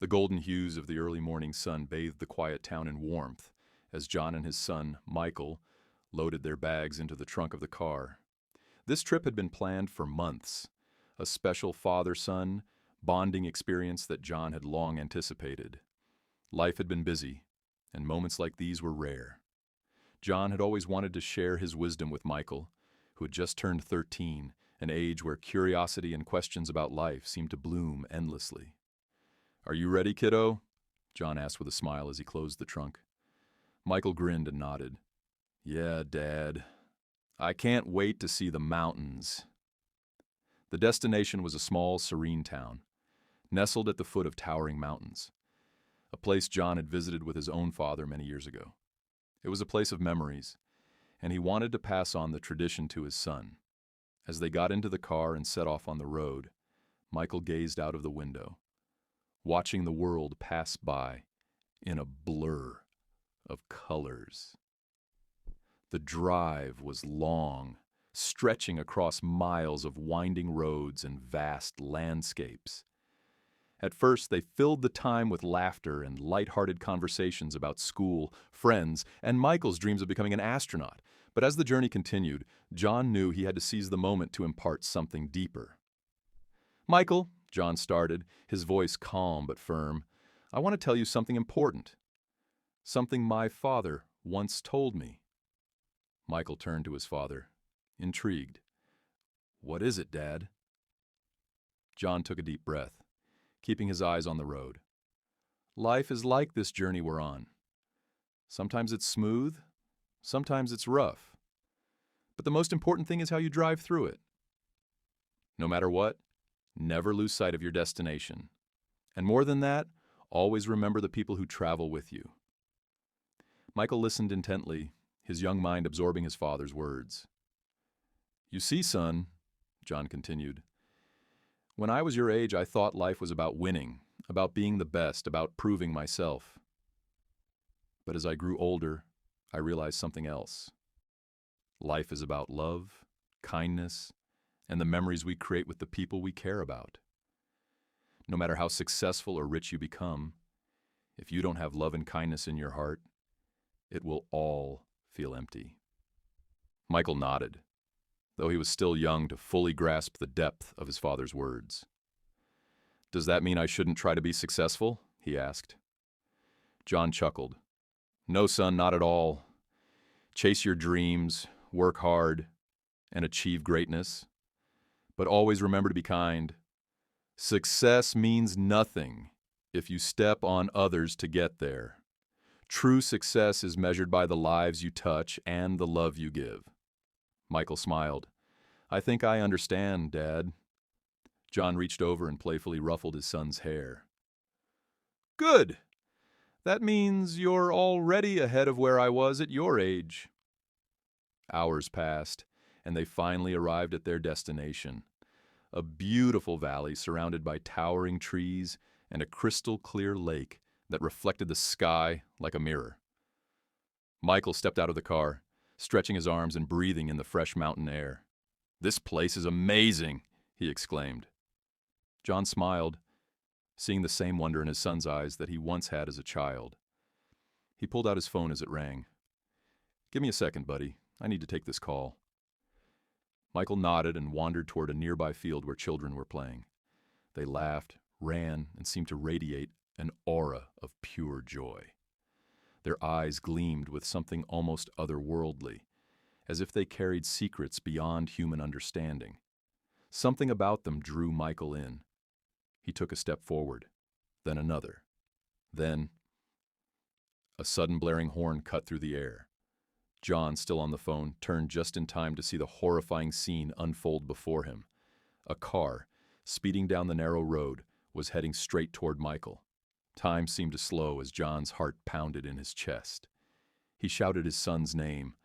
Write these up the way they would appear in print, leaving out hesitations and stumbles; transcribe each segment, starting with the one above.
The golden hues of the early morning sun bathed the quiet town in warmth as John and his son, Michael, loaded their bags into the trunk of the car. This trip had been planned for months, a special father-son bonding experience that John had long anticipated. Life had been busy, and moments like these were rare. John had always wanted to share his wisdom with Michael, who had just turned 13, an age where curiosity and questions about life seemed to bloom endlessly. "Are you ready, kiddo?" John asked with a smile as he closed the trunk. Michael grinned and nodded. "Yeah, Dad. I can't wait to see the mountains." The destination was a small, serene town, nestled at the foot of towering mountains, a place John had visited with his own father many years ago. It was a place of memories, and he wanted to pass on the tradition to his son. As they got into the car and set off on the road, Michael gazed out of the window, watching the world pass by in a blur of colors. The drive was long, stretching across miles of winding roads and vast landscapes. At first, they filled the time with laughter and light-hearted conversations about school, friends, and Michael's dreams of becoming an astronaut. But as the journey continued, John knew he had to seize the moment to impart something deeper. "Michael," John started, his voice calm but firm, "I want to tell you something important. Something my father once told me." Michael turned to his father, intrigued. "What is it, Dad?" John took a deep breath, keeping his eyes on the road. "Life is like this journey we're on. Sometimes it's smooth, sometimes it's rough. But the most important thing is how you drive through it. No matter what, never lose sight of your destination. And more than that, always remember the people who travel with you." Michael listened intently, his young mind absorbing his father's words. "You see, son," John continued, "when I was your age, I thought life was about winning, about being the best, about proving myself. But as I grew older, I realized something else. Life is about love, kindness, and the memories we create with the people we care about. No matter how successful or rich you become, if you don't have love and kindness in your heart, it will all feel empty." Michael nodded, though he was still young to fully grasp the depth of his father's words. "Does that mean I shouldn't try to be successful?" he asked. John chuckled. "No, son, not at all. Chase your dreams, work hard, and achieve greatness. But always remember to be kind. Success means nothing if you step on others to get there. True success is measured by the lives you touch and the love you give." Michael smiled. "I think I understand, Dad." John reached over and playfully ruffled his son's hair. "Good! That means you're already ahead of where I was at your age." Hours passed, and they finally arrived at their destination, a beautiful valley surrounded by towering trees and a crystal-clear lake that reflected the sky like a mirror. Michael stepped out of the car, stretching his arms and breathing in the fresh mountain air. "This place is amazing," he exclaimed. John smiled, seeing the same wonder in his son's eyes that he once had as a child. He pulled out his phone as it rang. "Give me a second, buddy. I need to take this call." Michael nodded and wandered toward a nearby field where children were playing. They laughed, ran, and seemed to radiate an aura of pure joy. Their eyes gleamed with something almost otherworldly, as if they carried secrets beyond human understanding. Something about them drew Michael in. He took a step forward, then another. Then a sudden blaring horn cut through the air. John, still on the phone, turned just in time to see the horrifying scene unfold before him. A car, speeding down the narrow road, was heading straight toward Michael. Time seemed to slow as John's heart pounded in his chest. He shouted his son's name,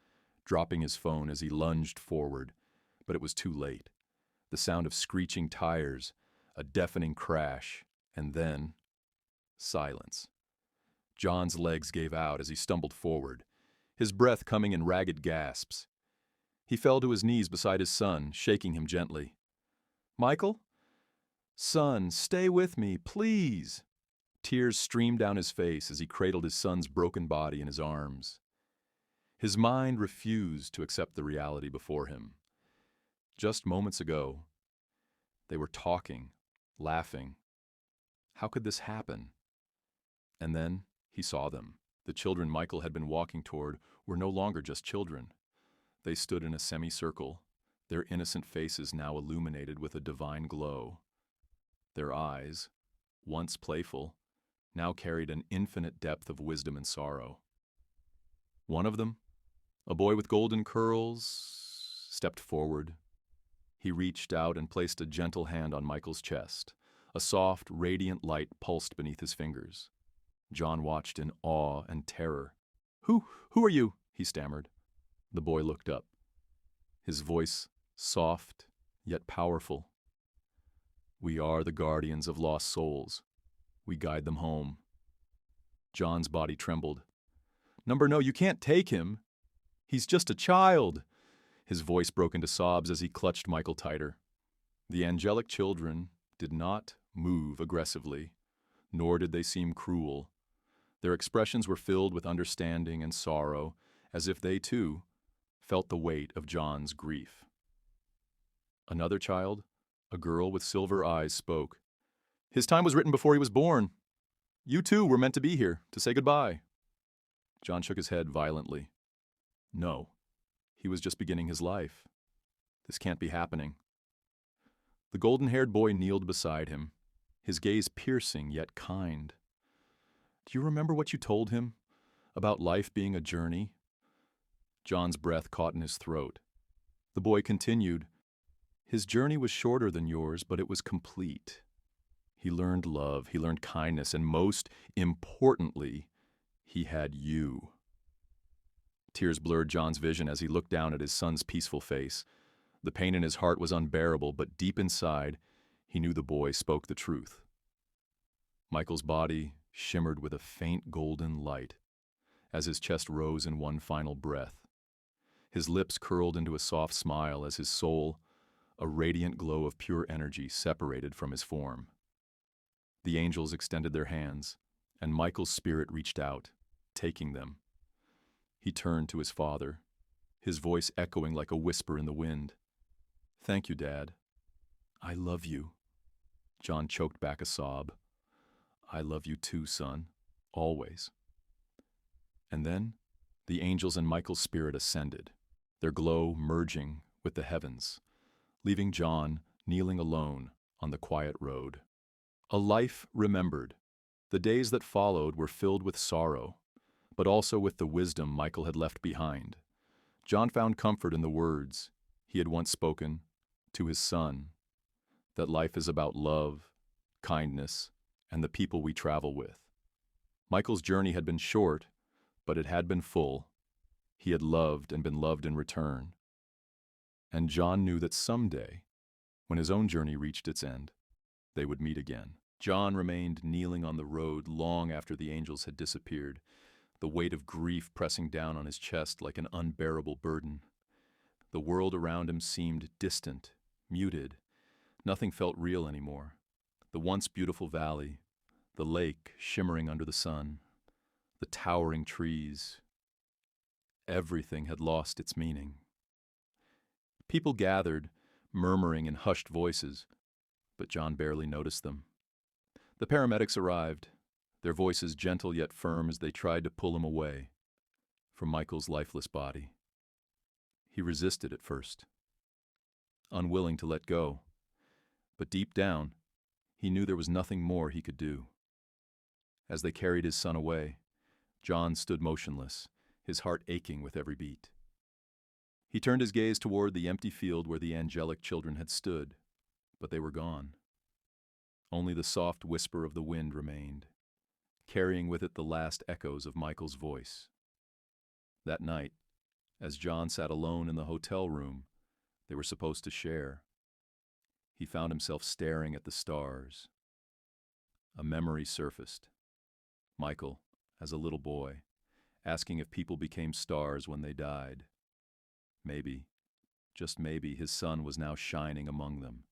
dropping his phone as he lunged forward, but it was too late. The sound of screeching tires, a deafening crash, and then silence. John's legs gave out as he stumbled forward, his breath coming in ragged gasps. He fell to his knees beside his son, shaking him gently. "Michael? Son, stay with me, please." Tears streamed down his face as he cradled his son's broken body in his arms. His mind refused to accept the reality before him. Just moments ago, they were talking, laughing. How could this happen? And then he saw them. The children Michael had been walking toward were no longer just children. They stood in a semicircle, their innocent faces now illuminated with a divine glow. Their eyes, once playful, now carried an infinite depth of wisdom and sorrow. One of them, a boy with golden curls, stepped forward. He reached out and placed a gentle hand on Michael's chest. A soft, radiant light pulsed beneath his fingers. John watched in awe and terror. Who are you?" he stammered. The boy looked up, his voice soft yet powerful. "We are the guardians of lost souls. We guide them home." John's body trembled. No, you can't take him. He's just a child." His voice broke into sobs as he clutched Michael tighter. The angelic children did not move aggressively, nor did they seem cruel. Their expressions were filled with understanding and sorrow, as if they, too, felt the weight of John's grief. Another child, a girl with silver eyes, spoke. "His time was written before he was born. You too were meant to be here, to say goodbye." John shook his head violently. No, he was just beginning his life. This can't be happening. The golden-haired boy kneeled beside him, his gaze piercing yet kind. "Do you remember what you told him? About life being a journey?" John's breath caught in his throat. The boy continued, "His journey was shorter than yours, but it was complete. He learned love, he learned kindness, and most importantly, he had you." Tears blurred John's vision as he looked down at his son's peaceful face. The pain in his heart was unbearable, but deep inside, he knew the boy spoke the truth. Michael's body shimmered with a faint golden light as his chest rose in one final breath. His lips curled into a soft smile as his soul, a radiant glow of pure energy, separated from his form. The angels extended their hands, and Michael's spirit reached out, taking them. He turned to his father, his voice echoing like a whisper in the wind. "Thank you, Dad. I love you." John choked back a sob. "I love you too, son. Always." And then the angels and Michael's spirit ascended, their glow merging with the heavens, leaving John kneeling alone on the quiet road. A life remembered. The days that followed were filled with sorrow, but also with the wisdom Michael had left behind. John found comfort in the words he had once spoken to his son, that life is about love, kindness, and the people we travel with. Michael's journey had been short, but it had been full. He had loved and been loved in return. And John knew that someday, when his own journey reached its end, they would meet again. John remained kneeling on the road long after the angels had disappeared, the weight of grief pressing down on his chest like an unbearable burden. The world around him seemed distant, muted. Nothing felt real anymore. The once beautiful valley, the lake shimmering under the sun, the towering trees. Everything had lost its meaning. People gathered, murmuring in hushed voices, but John barely noticed them. The paramedics arrived, their voices gentle yet firm as they tried to pull him away from Michael's lifeless body. He resisted at first, unwilling to let go, but deep down, he knew there was nothing more he could do. As they carried his son away, John stood motionless, his heart aching with every beat. He turned his gaze toward the empty field where the angelic children had stood, but they were gone. Only the soft whisper of the wind remained, carrying with it the last echoes of Michael's voice. That night, as John sat alone in the hotel room they were supposed to share, he found himself staring at the stars. A memory surfaced. Michael, as a little boy, asking if people became stars when they died. Maybe, just maybe, his son was now shining among them,